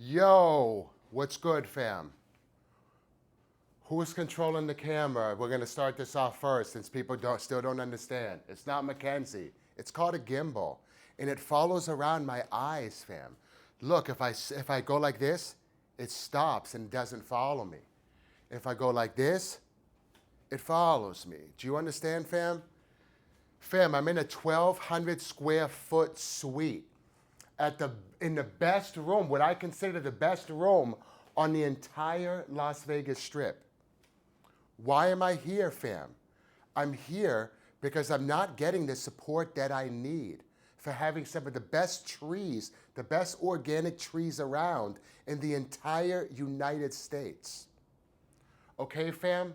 Yo, what's good, fam? Who's controlling the camera? We're gonna start this off first since people still don't understand. It's not Mackenzie. It's called a gimbal, and it follows around my eyes, fam. Look, if I go like this, it stops and doesn't follow me. If I go like this, it follows me. Do you understand, fam? Fam, I'm in a 1,200 square foot suite in the best room, what I consider the best room on the entire Las Vegas Strip. Why am I here, fam? I'm here because I'm not getting the support that I need for having some of the best trees, the best organic trees around in the entire United States. Okay, fam?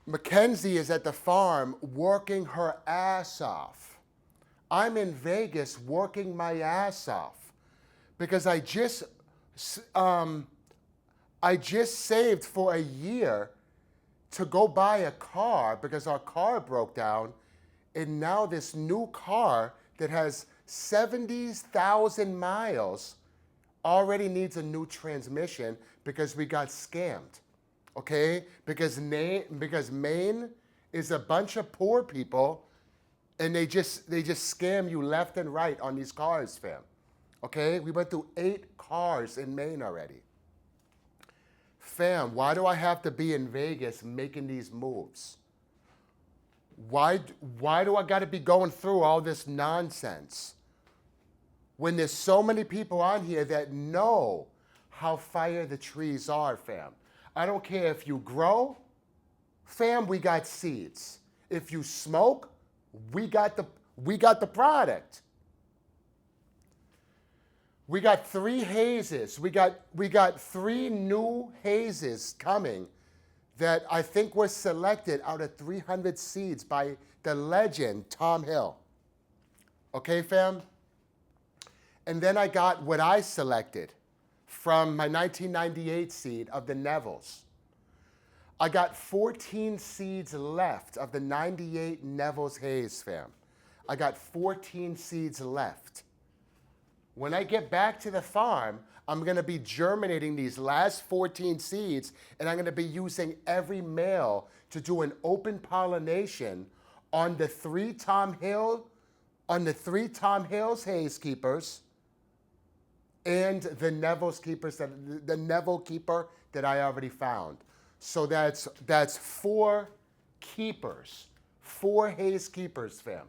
Mackenzie is at the farm working her ass off. I'm in Vegas working my ass off because I just saved for a year to go buy a car because our car broke down, and now this new car that has 70,000 miles already needs a new transmission because we got scammed. Okay? Because Maine is a bunch of poor people, and they just scam you left and right on these cars, fam. Okay? We went through 8 cars in Maine already. Fam, why do I have to be in Vegas making these moves? Why do I got to be going through all this nonsense when there's so many people on here that know how fire the trees are, fam? I don't care if you grow, fam, we got seeds. If you smoke, we got the product. We got 3 hazes. We got 3 new hazes coming that I think were selected out of 300 seeds by the legend Tom Hill. Okay, fam? And then I got what I selected from my 1998 seed of the Nevilles. I got 14 seeds left of the 98 Nevilles haze, fam. I got 14 seeds left. When I get back to the farm, I'm gonna be germinating these last 14 seeds, and I'm gonna be using every male to do an open pollination on the 3 Tom Hills haze keepers and the the Neville keeper that I already found. So that's 4 keepers, 4 haze keepers, fam.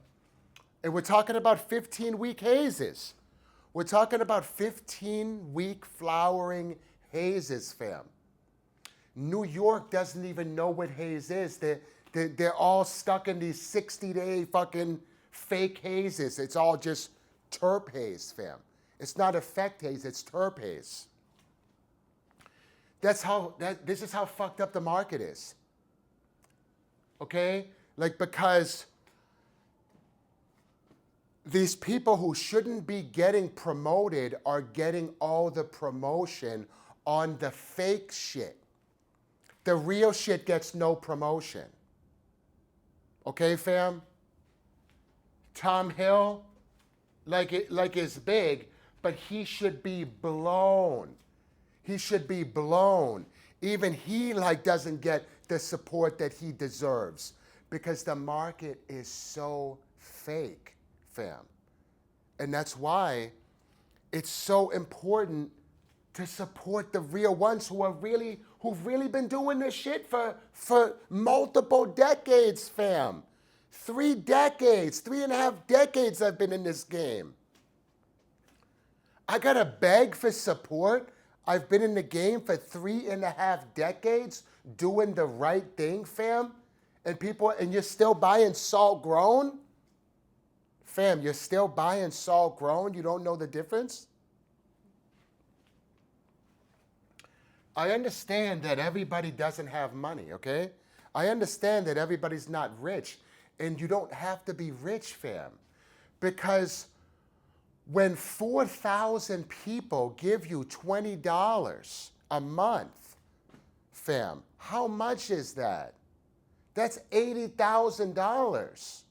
And we're talking about 15-week hazes. We're talking about 15-week flowering hazes, fam. New York doesn't even know what haze is. They're all stuck in these 60-day fucking fake hazes. It's all just terp haze, fam. It's not effect haze, it's terp haze. This is how fucked up the market is. Okay? Like, because these people who shouldn't be getting promoted are getting all the promotion on the fake shit. The real shit gets no promotion. Okay, fam? Tom Hill, like it's big, but he should be blown. He should be blown. Even he doesn't get the support that he deserves because the market is so fake, fam. And that's why it's so important to support the real ones who've really been doing this shit for multiple decades, fam. 3 decades, 3.5 decades I've been in this game. I gotta beg for support. I've been in the game for 3.5 decades doing the right thing, fam. And you're still buying salt grown? Fam, you're still buying salt grown? You don't know the difference? I understand that everybody doesn't have money, okay? I understand that everybody's not rich, and you don't have to be rich, fam. Because when 4,000 people give you $20 a month, fam, how much is that? That's $80,000.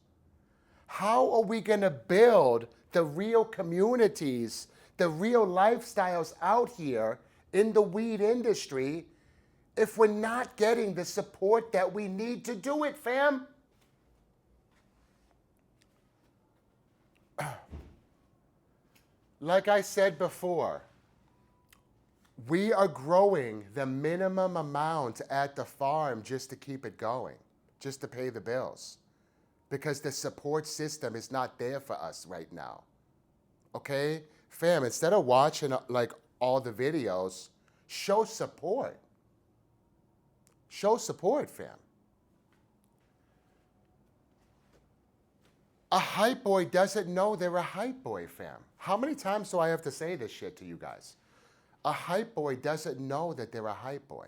How are we gonna build the real communities the real lifestyles out here in the weed industry if we're not getting the support that we need to do it, fam? Like I said before, we are growing the minimum amount at the farm just to keep it going, just to pay the bills, because the support system is not there for us right now. Okay? Fam, instead of watching like all the videos, show support. Show support, fam. A hype boy doesn't know they're a hype boy, fam. How many times do I have to say this shit to you guys? A hype boy doesn't know that they're a hype boy.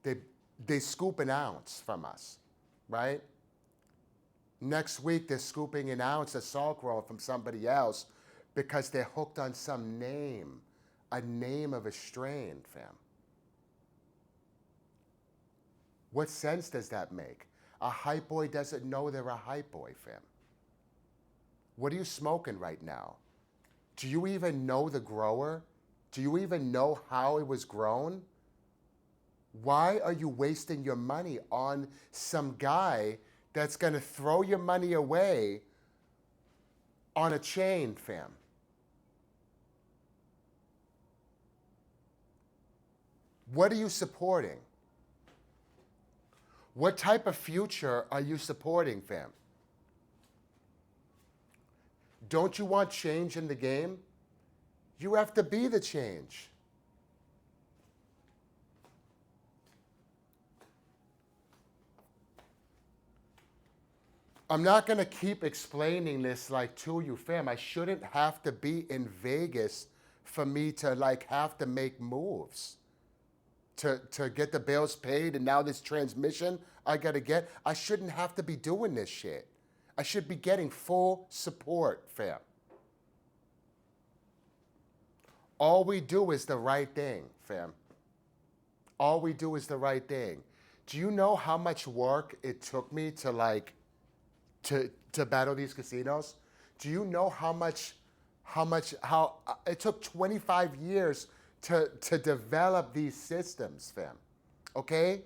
They scoop an ounce from us, right? Next week, they're scooping an ounce of salt roll from somebody else because they're hooked on some name, a name of a strain, fam. What sense does that make? A hype boy doesn't know they're a hype boy, fam. What are you smoking right now? Do you even know the grower? Do you even know how it was grown? Why are you wasting your money on some guy that's going to throw your money away on a chain, fam? What are you supporting? What type of future are you supporting, fam? Don't you want change in the game? You have to be the change. I'm not going to keep explaining this like to you, fam. I shouldn't have to be in Vegas for me to like have to make moves to get the bills paid, and now this transmission I got to get. I shouldn't have to be doing this shit. I should be getting full support, fam. All we do is the right thing, fam. All we do is the right thing. Do you know how much work it took me to like to battle these casinos? Do you know how it took 25 years to develop these systems, fam? Okay?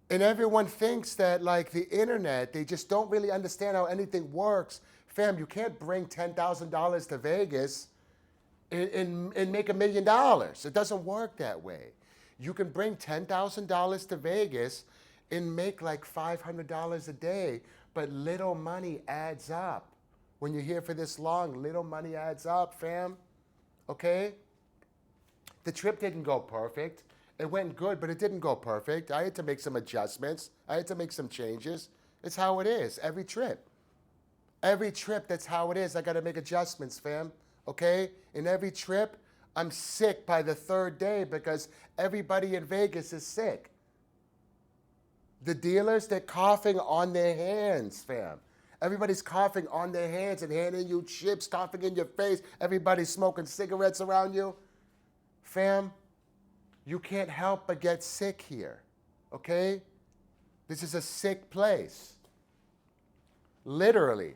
And everyone thinks that like the internet, they just don't really understand how anything works. Fam, you can't bring $10,000 to Vegas and make $1 million. It doesn't work that way. You can bring $10,000 to Vegas and make like $500 a day, but little money adds up. When you're here for this long, little money adds up, fam. Okay? The trip didn't go perfect. It went good, but it didn't go perfect. I had to make some adjustments. I had to make some changes. It's how it is, every trip. Every trip, that's how it is. I got to make adjustments, fam. Okay? In every trip, I'm sick by the third day because everybody in Vegas is sick. The dealers, they're coughing on their hands, fam. Everybody's coughing on their hands and handing you chips, coughing in your face. Everybody's smoking cigarettes around you. Fam, you can't help but get sick here, okay? This is a sick place. Literally.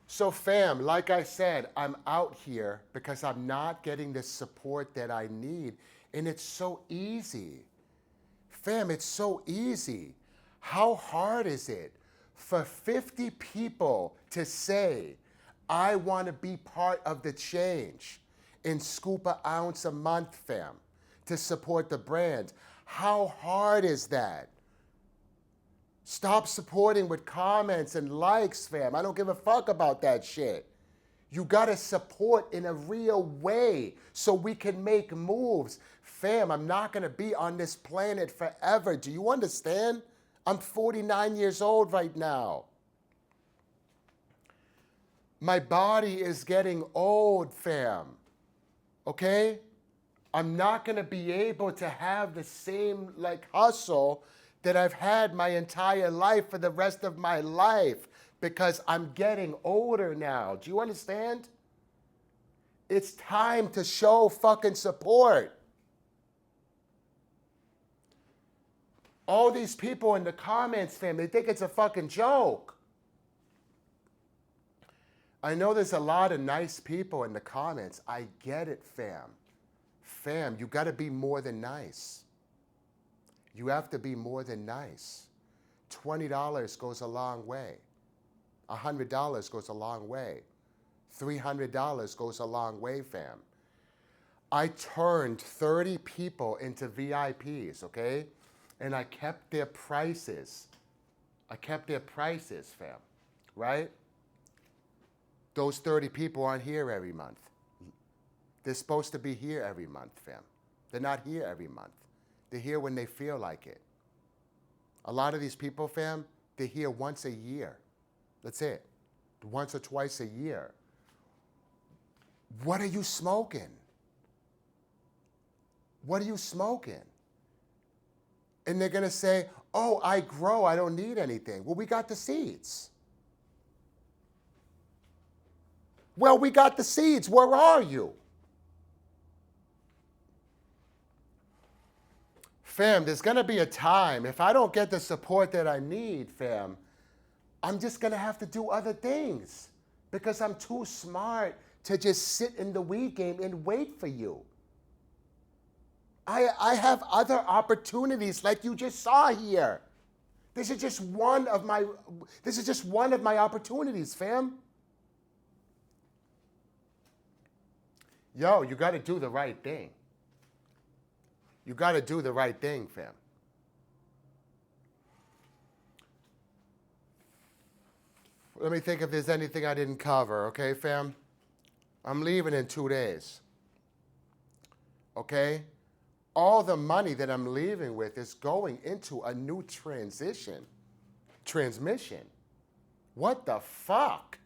So fam, like I said, I'm out here because I'm not getting the support that I need. And it's so easy. Fam, it's so easy. How hard is it for 50 people to say, I want to be part of the change and scoop an ounce a month, fam, to support the brand? How hard is that? Stop supporting with comments and likes, fam. I don't give a fuck about that shit. You gotta support in a real way so we can make moves. Fam, I'm not gonna be on this planet forever. Do you understand? I'm 49 years old right now. My body is getting old, fam. Okay? I'm not gonna be able to have the same like hustle that I've had my entire life for the rest of my life because I'm getting older now. Do you understand? It's time to show fucking support. All these people in the comments, fam, they think it's a fucking joke. I know there's a lot of nice people in the comments. I get it, fam. Fam, you got to be more than nice. You have to be more than nice. $20 goes a long way. $100 goes a long way. $300 goes a long way, fam. I turned 30 people into VIPs, okay? And I kept their prices. I kept their prices, fam, right? Those 30 people aren't here every month. They're supposed to be here every month, fam. They're not here every month. They're here when they feel like it. A lot of these people, fam, they're here once a year. That's it. Once or twice a year. What are you smoking? What are you smoking? And they're going to say, oh, I grow, I don't need anything. Well, we got the seeds. Well, we got the seeds. Where are you? Fam, there's going to be a time, if I don't get the support that I need, fam, I'm just going to have to do other things because I'm too smart to just sit in the weed game and wait for you. I have other opportunities like you just saw here. This is just one of my opportunities, fam. Yo, you got to do the right thing. You got to do the right thing, fam. Let me think if there's anything I didn't cover, okay, fam? I'm leaving in 2 days, okay? All the money that I'm leaving with is going into a new transmission. What the fuck?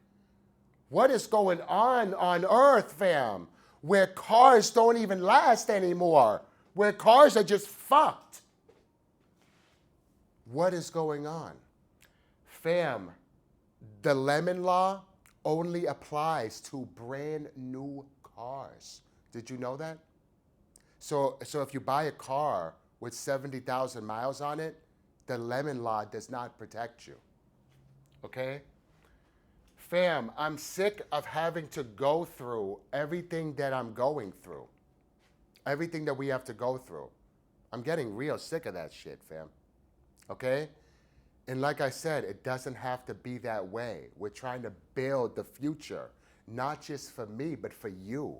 What is going on Earth, fam? Where cars don't even last anymore. Where cars are just fucked. What is going on? Fam, the lemon law only applies to brand new cars. Did you know that? So if you buy a car with 70,000 miles on it, the lemon law does not protect you. Okay? Fam, I'm sick of having to go through everything that I'm going through. Everything that we have to go through. I'm getting real sick of that shit, fam. Okay? And like I said, it doesn't have to be that way. We're trying to build the future, not just for me, but for you.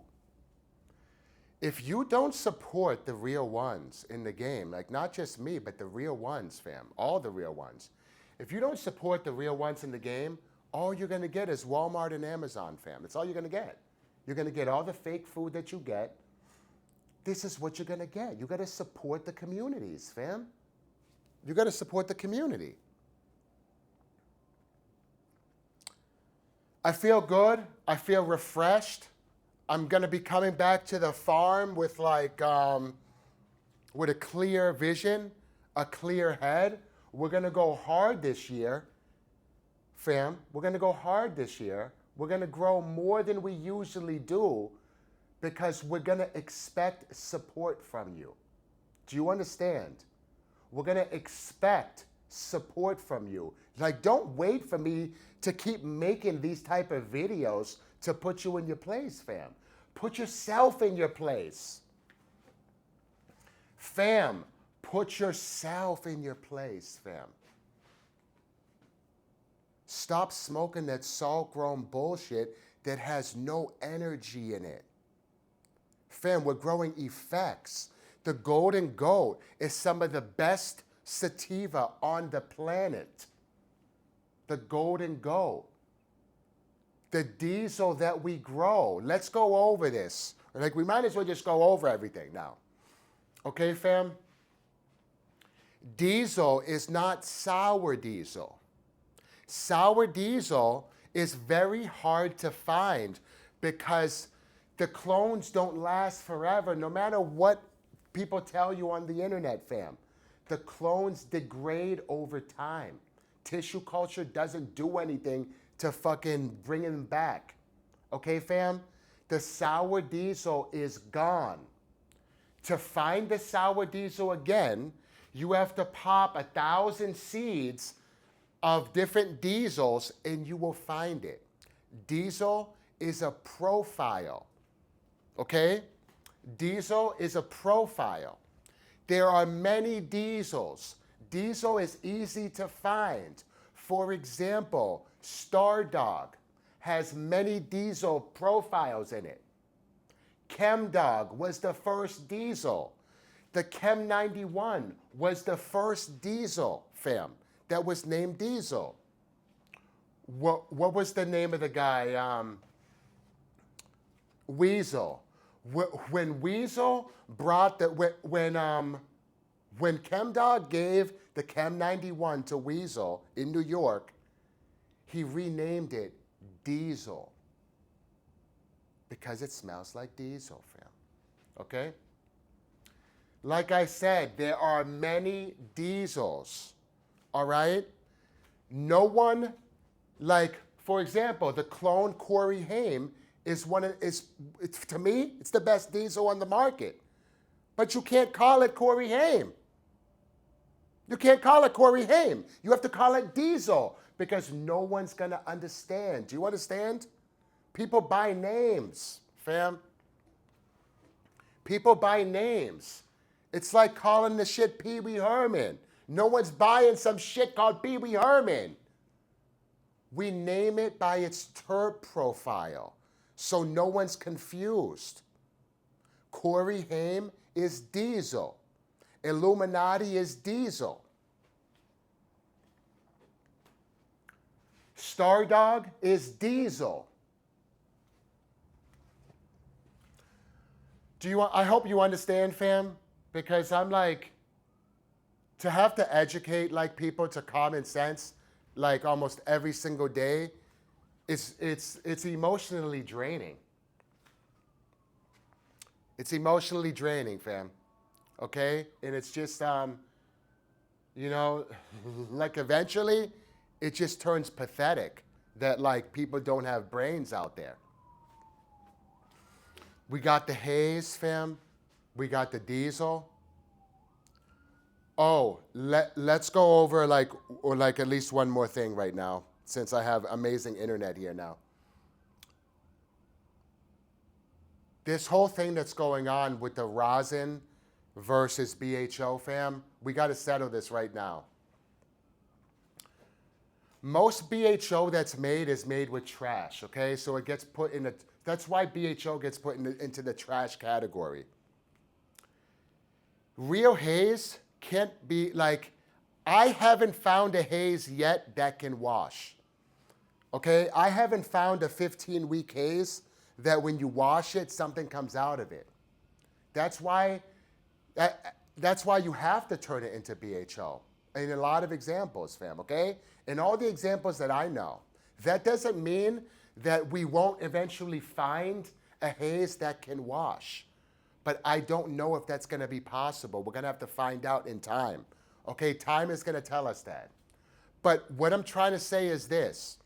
If you don't support the real ones in the game, like not just me, but the real ones, fam, all the real ones. If you don't support the real ones in the game, all you're going to get is Walmart and Amazon, fam. That's all you're going to get. You're going to get all the fake food that you get. This is what you're going to get. You got to support the communities, fam. You got to support the community. I feel good. I feel refreshed. I'm going to be coming back to the farm with with a clear vision, a clear head. We're going to go hard this year, fam. We're going to go hard this year. We're going to grow more than we usually do because we're going to expect support from you. Do you understand? We're going to expect support from you. Like, don't wait for me to keep making these type of videos to put you in your place, fam. Put yourself in your place. Fam, put yourself in your place, fam. Stop smoking that salt-grown bullshit that has no energy in it. Fam, we're growing effects. The Golden Goat is some of the best sativa on the planet. The Golden Goat. The diesel that we grow. Let's go over this. Like, we might as well just go over everything now. Okay, fam? Diesel is not sour diesel. Sour diesel is very hard to find because the clones don't last forever, no matter what people tell you on the internet, fam. The clones degrade over time. Tissue culture doesn't do anything to fucking bring them back. Okay, fam? The sour diesel is gone. To find the sour diesel again, you have to pop 1,000 seeds of different diesels and you will find it. Diesel is a profile. Okay? Diesel is a profile. There are many diesels. Diesel is easy to find. For example, Stardog has many diesel profiles in it. ChemDog was the first diesel. The Chem 91 was the first diesel, fam, that was named Diesel. What was the name of the guy? Weasel. When Weasel brought the when ChemDog gave the Chem 91 to Weasel in New York, he renamed it Diesel because it smells like diesel, fam. Okay? Like I said, there are many diesels. All right? No one, like, for example, the clone Corey Haim is to me, it's the best diesel on the market. But you can't call it Corey Haim. You can't call it Corey Haim. You have to call it Diesel because no one's going to understand. Do you understand? People buy names, fam. People buy names. It's like calling the shit Pee Wee Herman. No one's buying some shit called Pee Wee Herman. We name it by its terp profile, so no one's confused. Corey Haim is Diesel. Illuminati is Diesel. Stardog is Diesel. I hope you understand, fam, because I'm like, to have to educate like people to common sense, like almost every single day, it's emotionally draining. It's emotionally draining, fam. Okay? And it's just, you know, like eventually it just turns pathetic that like people don't have brains out there. We got the haze, fam. We got the diesel. Oh, let's go over like at least one more thing right now, since I have amazing internet here now. This whole thing that's going on with the rosin versus BHO, fam, we got to settle this right now. Most BHO that's made is made with trash, okay? So it gets put in that's why BHO gets put into the trash category. Real haze can't be like, I haven't found a haze yet that can wash. Okay? I haven't found a 15-week haze that when you wash it, something comes out of it. That's why you have to turn it into BHO. In a lot of examples, fam, okay? In all the examples that I know. That doesn't mean that we won't eventually find a haze that can wash. But I don't know if that's gonna be possible. We're gonna have to find out in time. Okay, time is gonna tell us that. But what I'm trying to say is this.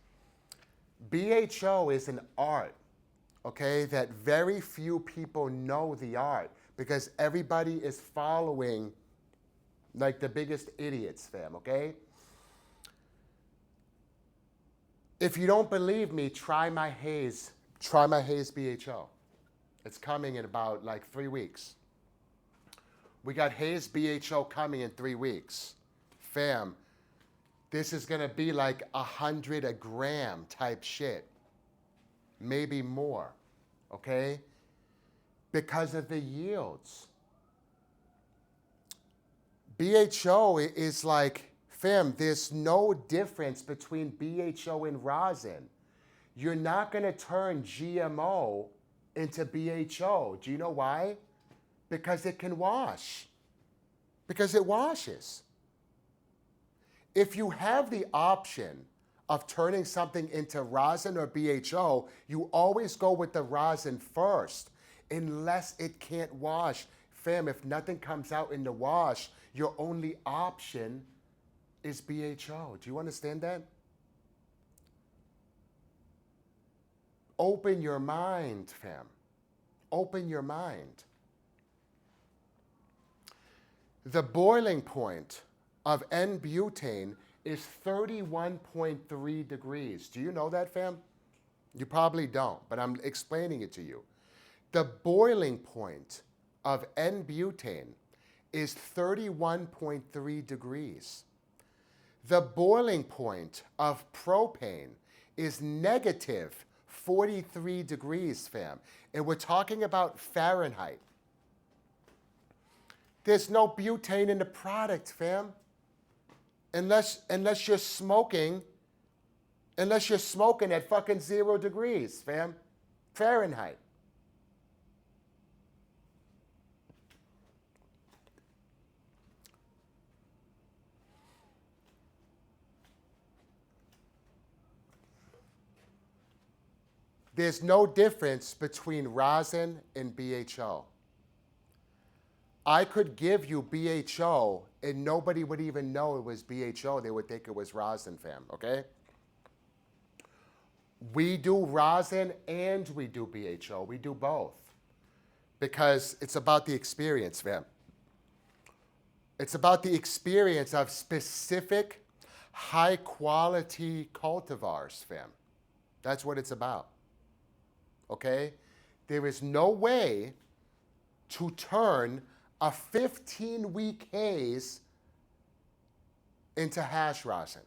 BHO is an art, okay, that very few people know the art because everybody is following like the biggest idiots, fam, okay? If you don't believe me, try my haze BHO. It's coming in about like 3 weeks. We got haze BHO coming in 3 weeks. Fam, this is gonna be like 100 a gram type shit. Maybe more, okay? Because of the yields. BHO is like, fam, there's no difference between BHO and rosin. You're not gonna turn GMO into BHO. Do you know why? Because it can wash. Because it washes. If you have the option of turning something into rosin or BHO, you always go with the rosin first, unless it can't wash. Fam, if nothing comes out in the wash, your only option is BHO. Do you understand that? Open your mind, fam. Open your mind. The boiling point of N-butane is 31.3 degrees. Do you know that, fam? You probably don't, but I'm explaining it to you. The boiling point of N-butane is 31.3 degrees. The boiling point of propane is negative 43 degrees, fam. And we're talking about Fahrenheit. There's no butane in the product, fam. Unless you're smoking at fucking 0 degrees, fam. Fahrenheit. There's no difference between rosin and BHO. I could give you BHO and nobody would even know it was BHO. They would think it was rosin, fam, okay? We do rosin and we do BHO. We do both. Because it's about the experience, fam. It's about the experience of specific high quality cultivars, fam. That's what it's about. Okay? There is no way to turn a 15-week haze into hash rosin.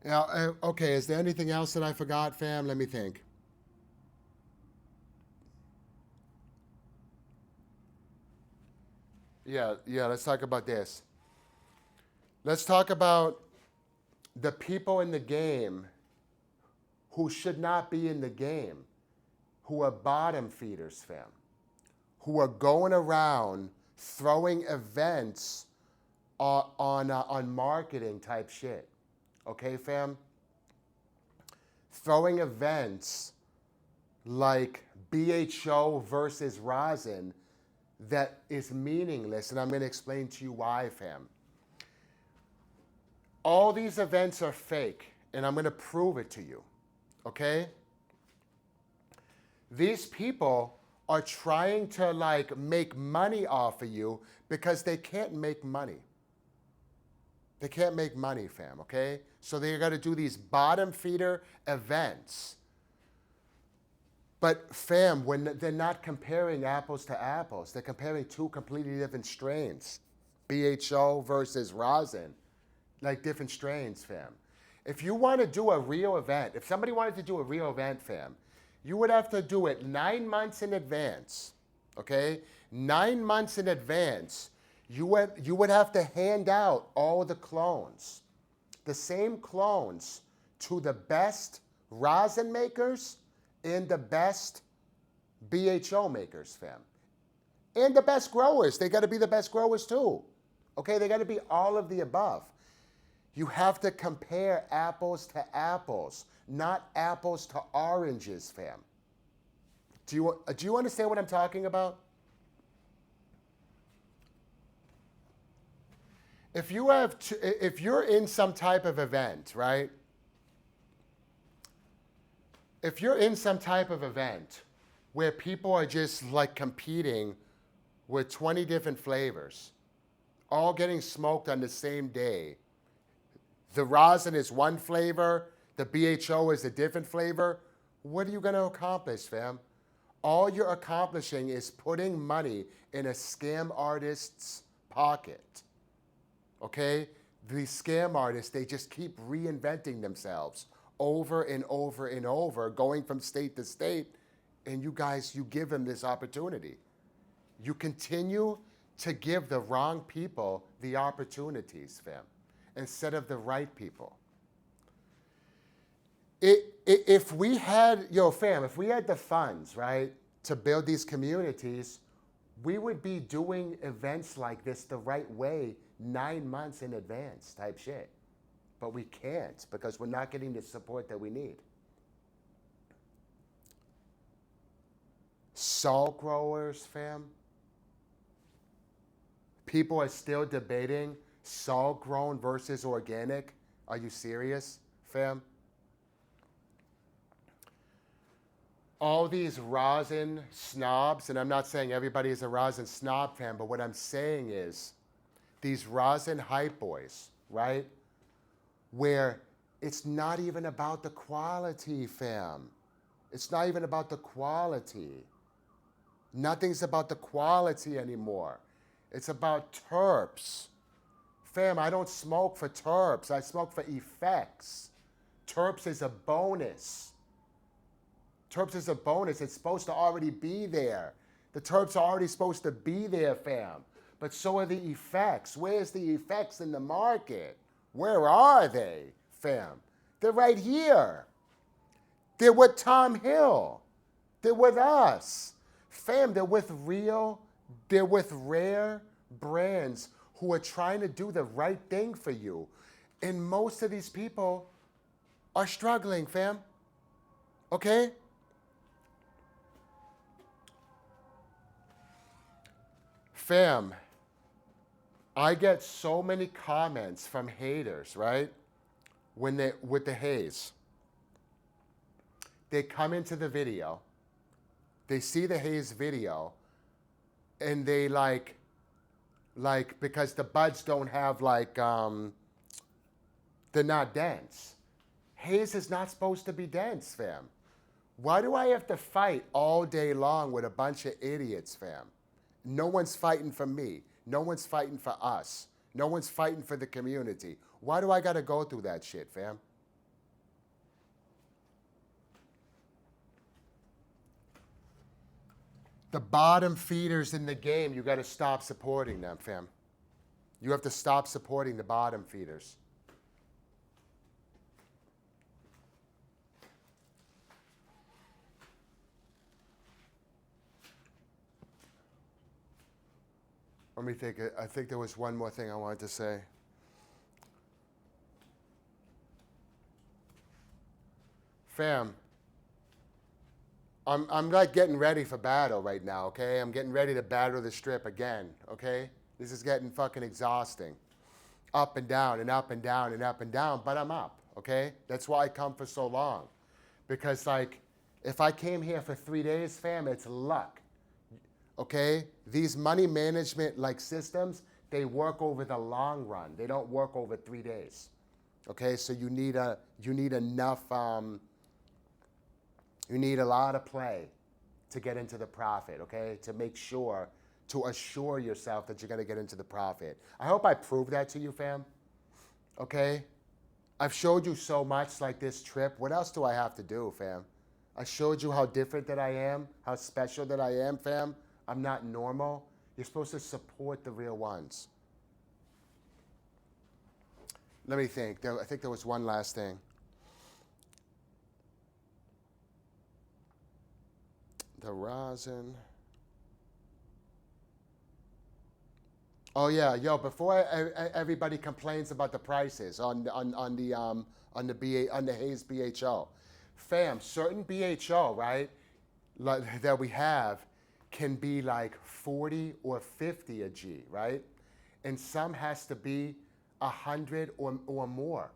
Now, okay, is there anything else that I forgot, fam? Let me think. Yeah, let's talk about this. Let's talk about the people in the game who should not be in the game, who are bottom feeders, fam, who are going around throwing events on marketing type shit. Okay, fam? Throwing events like BHO versus rosin that is meaningless, and I'm going to explain to you why, fam. All these events are fake, and I'm going to prove it to you, okay? These people are trying to like make money off of you because they can't make money. They can't make money, fam, okay? So they got to do these bottom feeder events. But fam, when they're not comparing apples to apples, they're comparing two completely different strains. BHO versus rosin, like different strains, fam. If you want to do a real event, if somebody wanted to do a real event, fam, you would have to do it 9 months in advance, okay? 9 months in advance, you would have to hand out all the clones, the same clones to the best rosin makers and the best BHO makers, fam. And the best growers. They got to be the best growers too. Okay, they got to be all of the above. You have to compare apples to apples, not apples to oranges, fam. Do you understand what I'm talking about? If you're in some type of event, right? If you're in some type of event where people are just like competing with 20 different flavors, all getting smoked on the same day, the rosin is one flavor, the BHO is a different flavor, what are you going to accomplish, fam? All you're accomplishing is putting money in a scam artist's pocket. Okay? These scam artists, they just keep reinventing themselves over and over and over, going from state to state, and you guys, you give them this opportunity. You continue to give the wrong people the opportunities, fam, instead of the right people. If we had, fam, if we had the funds, right, to build these communities, we would be doing events like this the right way 9 months in advance type shit. But we can't because we're not getting the support that we need. Salt growers, fam. People are still debating salt grown versus organic. Are you serious, fam? All these rosin snobs, and I'm not saying everybody is a rosin snob, fam, but what I'm saying is these rosin hype boys, right? where it's not even about the quality, fam. It's not even about the quality. Nothing's about the quality anymore. It's about terps. Fam, I don't smoke for terps. I smoke for effects. Terps is a bonus. Terps is a bonus. It's supposed to already be there. The terps are already supposed to be there, fam. But so are the effects. Where's the effects in the market? Where are they, fam? They're right here. They're with Tom Hill. They're with us. Fam, they're with rare brands who are trying to do the right thing for you. And most of these people are struggling, fam. Okay? Fam, I get so many comments from haters, right? With the haze. They come into the video, they see the haze video, and they like because the buds don't have they're not dense. Haze is not supposed to be dense, fam. Why do I have to fight all day long with a bunch of idiots, fam? No one's fighting for me. No one's fighting for us. No one's fighting for the community. Why do I gotta go through that shit, fam? The bottom feeders in the game, you gotta stop supporting them, fam. You have to stop supporting the bottom feeders. Let me think. I think there was one more thing I wanted to say. Fam, I'm like getting ready for battle right now, okay? I'm getting ready to battle the strip again, okay? This is getting fucking exhausting. Up and down and up and down and up and down, but I'm up, okay? That's why I come for so long. Because if I came here for 3 days, fam, it's luck. Okay? These money management systems, they work over the long run. They don't work over 3 days. Okay? So you need enough you need a lot of play to get into the profit, okay? To assure yourself that you're going to get into the profit. I hope I proved that to you, fam. Okay? I've showed you so much this trip. What else do I have to do, fam? I showed you how different that I am, how special that I am, fam. I'm not normal. You're supposed to support the real ones. Let me think. I think there was one last thing. The rosin. Oh yeah, yo! Before everybody complains about the prices on the Haze BHO, fam, certain BHO, right, that we have can be 40 or 50 a G, right? And some has to be 100 or more.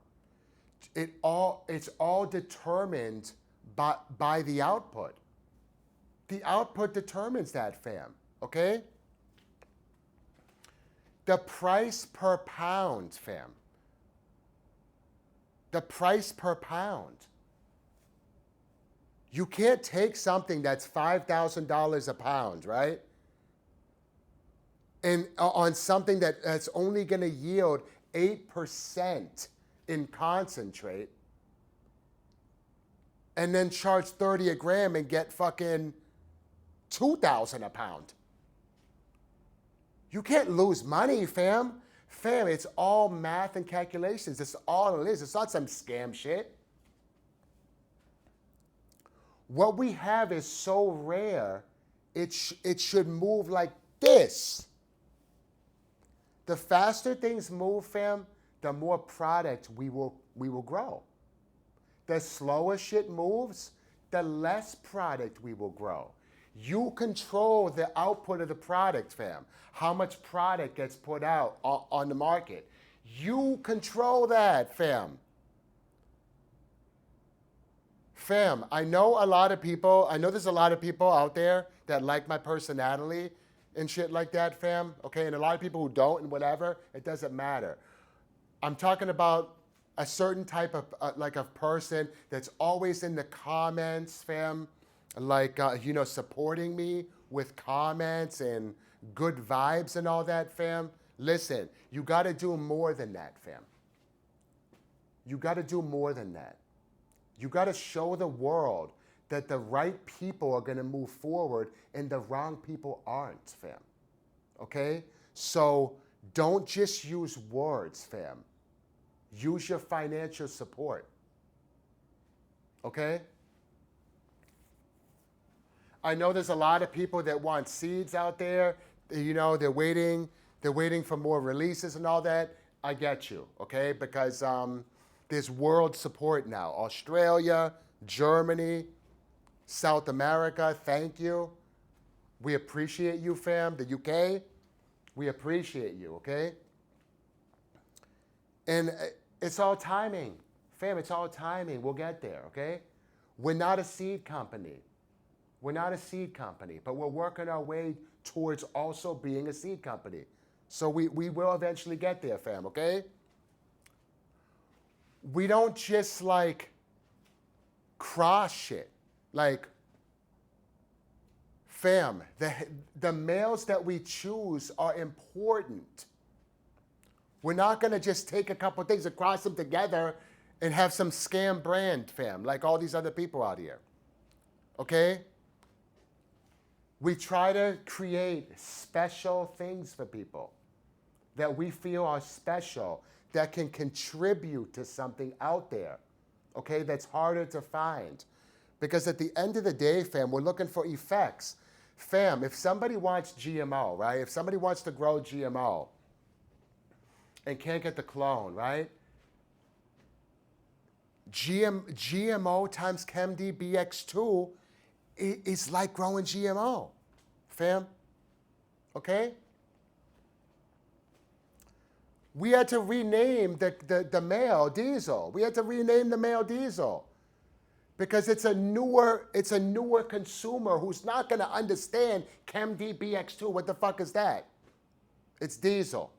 It's all determined by the output. The output determines that, fam, okay? The price per pound, fam. The price per pound. You can't take something that's $5,000 a pound, right? And on something that's only going to yield 8% in concentrate, and then charge 30 a gram and get fucking 2,000 a pound. You can't lose money, fam. Fam, it's all math and calculations. That's all it is. It's not some scam shit. What we have is so rare, it should move like this. The faster things move, fam, the more product we will grow. The slower shit moves, the less product we will grow. You control the output of the product, fam. How much product gets put out on the market. You control that, fam. Fam, I know there's a lot of people out there that like my personality and shit like that, fam. Okay, and a lot of people who don't and whatever, it doesn't matter. I'm talking about a certain type of like a person that's always in the comments, fam, like supporting me with comments and good vibes and all that, fam. Listen, you got to do more than that, fam. You got to do more than that. You got to show the world that the right people are going to move forward and the wrong people aren't, fam. Okay? So don't just use words, fam. Use your financial support. Okay? I know there's a lot of people that want seeds out there. They're waiting for more releases and all that. I get you, okay? Because there's world support now. Australia, Germany, South America, thank you. We appreciate you, fam. The UK, we appreciate you, okay? And it's all timing. Fam, it's all timing. We'll get there, okay? We're not a seed company. We're not a seed company, but we're working our way towards also being a seed company. So we will eventually get there, fam, okay? We don't just like cross shit. Like, fam, the males that we choose are important. We're not gonna just take a couple things and cross them together and have some scam brand, fam, like all these other people out here. Okay? We try to create special things for people that we feel are special, that can contribute to something out there, okay, that's harder to find. Because at the end of the day, fam, we're looking for effects. Fam, if somebody wants GMO, right? If somebody wants to grow GMO and can't get the clone, right? GMO times ChemD BX2 is like growing GMO, fam. Okay? We had to rename the male diesel. We had to rename the male diesel because it's a newer consumer who's not going to understand ChemD BX2. What the fuck is that? It's diesel.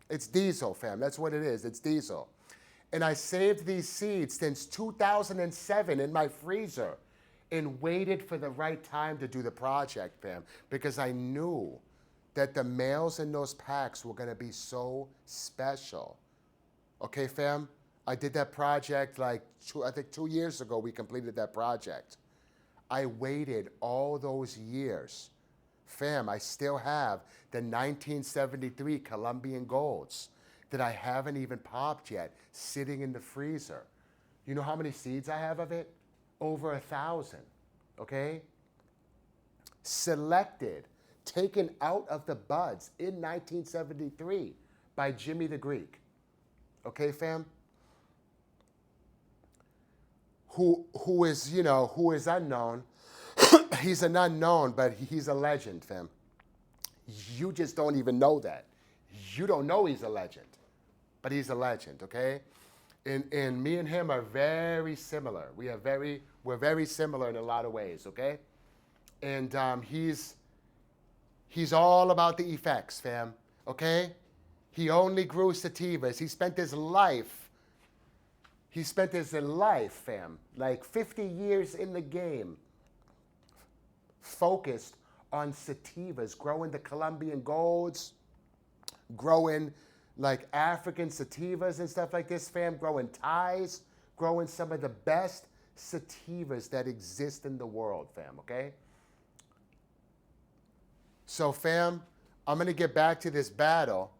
It's diesel, fam. That's what it is. It's diesel. And I saved these seeds since 2007 in my freezer and waited for the right time to do the project, fam, because I knew that the males in those packs were going to be so special. Okay, fam? I did that project like, I think 2 years ago we completed that project. I waited all those years. Fam, I still have the 1973 Colombian Golds that I haven't even popped yet, sitting in the freezer. You know how many seeds I have of it? Over 1,000, okay? Selected, taken out of the buds in 1973 by Jimmy the Greek. Okay, fam? Who is unknown. He's an unknown, but he's a legend, fam. You just don't even know that. You don't know he's a legend, but he's a legend, okay? And me and him are very similar. We're very similar in a lot of ways, okay? And he's all about the effects, fam, okay? He only grew sativas. He spent his life, fam, like 50 years in the game, focused on sativas, growing the Colombian Golds, growing like African sativas and stuff like this, fam, growing Thais, growing some of the best sativas that exist in the world, fam, okay? So, fam, I'm going to get back to this battle,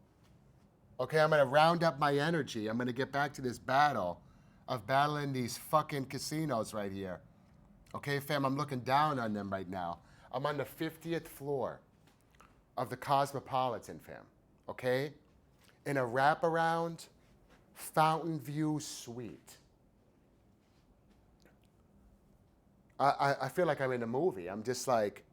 okay? I'm going to round up my energy. I'm going to get back to this battle of battling these fucking casinos right here. Okay, fam, I'm looking down on them right now. I'm on the 50th floor of the Cosmopolitan, fam, okay? In a wraparound Fountain View suite. I feel like I'm in a movie. I'm just like,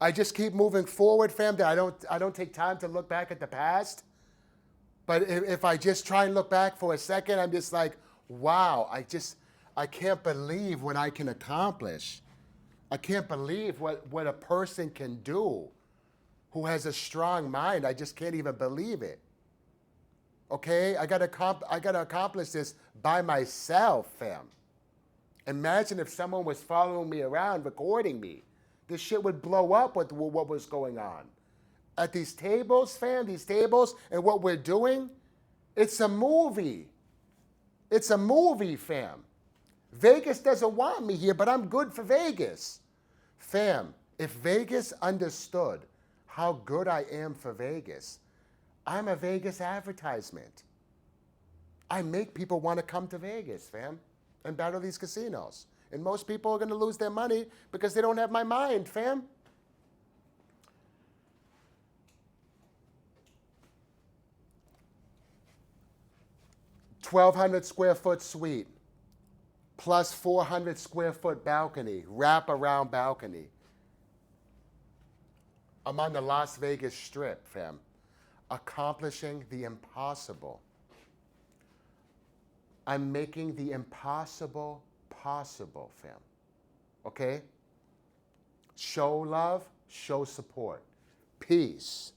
I just keep moving forward, fam. That I don't take time to look back at the past. But if I just try and look back for a second, I'm just like, wow, I can't believe what I can accomplish. I can't believe what a person can do who has a strong mind. I just can't even believe it. Okay? I gotta accomplish this by myself, fam. Imagine if someone was following me around, recording me. This shit would blow up with what was going on. At these tables, fam, these tables, and what we're doing, it's a movie. It's a movie, fam. Vegas doesn't want me here, but I'm good for Vegas. Fam, if Vegas understood how good I am for Vegas, I'm a Vegas advertisement. I make people want to come to Vegas, fam, and battle these casinos. And most people are going to lose their money because they don't have my mind, fam. $1,200 square foot suite plus 400 square foot balcony, wrap around balcony. I'm on the Las Vegas Strip, fam, accomplishing the impossible. I'm making the impossible possible, fam. Okay? Show love, show support. Peace.